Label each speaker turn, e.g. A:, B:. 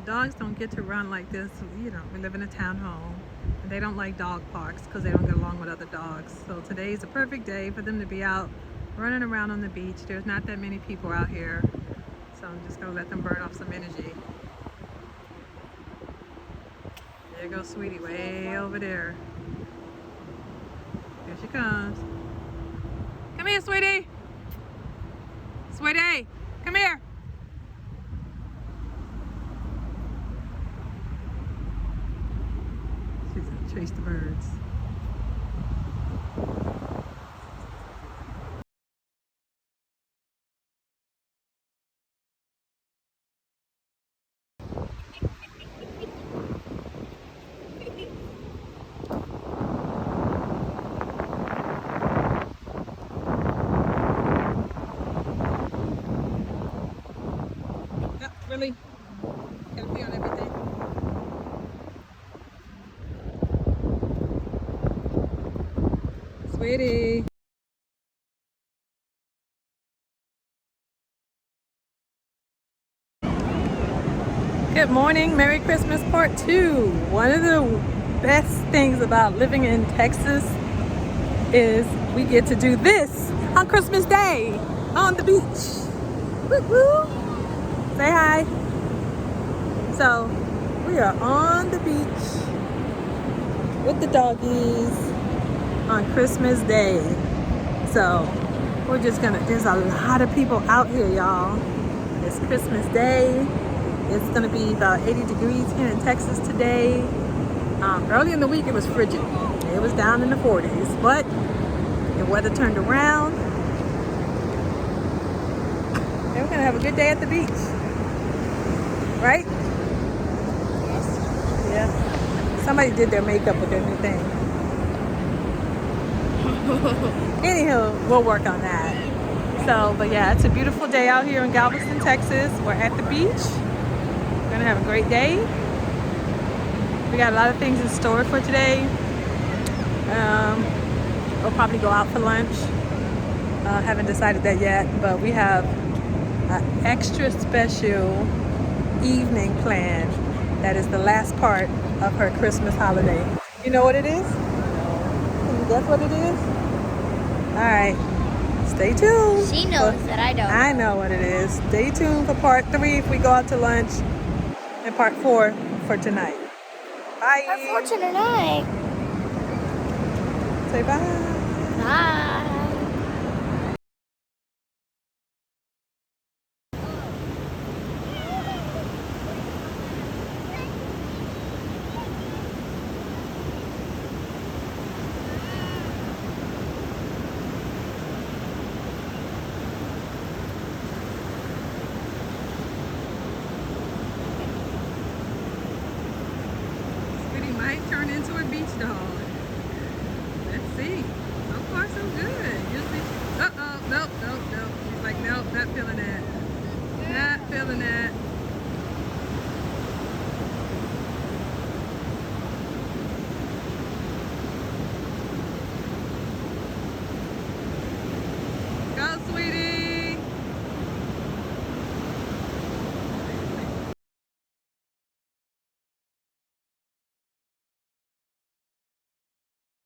A: dogs don't get to run like this. You know, we live in a townhome. And they don't like dog parks because they don't get along with other dogs. So today's a perfect day for them to be out running around on the beach. There's not that many people out here. So I'm just gonna let them burn off some energy. There goes Sweetie way over there. Here she comes. Come here, Sweetie. Sweetie, come here. She's gonna chase the birds. Really? Gotta pee on everything. Sweetie. Good morning. Merry Christmas Part 2. One of the best things about living in Texas is we get to do this on Christmas Day on the beach. Woo-woo. Say hi. So we are on the beach with the doggies on Christmas Day. So we're just gonna, there's a lot of people out here, y'all. It's Christmas Day. It's gonna be about 80 degrees here in Texas today. Early in the week it was frigid. It was down in the 40s, but the weather turned around. And we're gonna have a good day at the beach. Right? Yes. Yeah. Somebody did their makeup with their new thing. Anywho, we'll work on that. So, but yeah, it's a beautiful day out here in Galveston, Texas. We're at the beach. We're gonna have a great day. We got a lot of things in store for today. We'll probably go out for lunch. Haven't decided that yet, but we have an extra special evening plan that is the last part of her Christmas holiday. You know what it is? Can you guess what it is? All right, stay tuned.
B: She knows that I don't.
A: I know what it is. Stay tuned for part 3 if we go out to lunch, and part 4 for tonight. Bye.
B: Part 4 tonight.
A: Say bye.
B: Bye.
A: Might turn into a beach dog. Let's see. So far, so good. Usually, nope. She's like, nope, not feeling that. Not feeling that.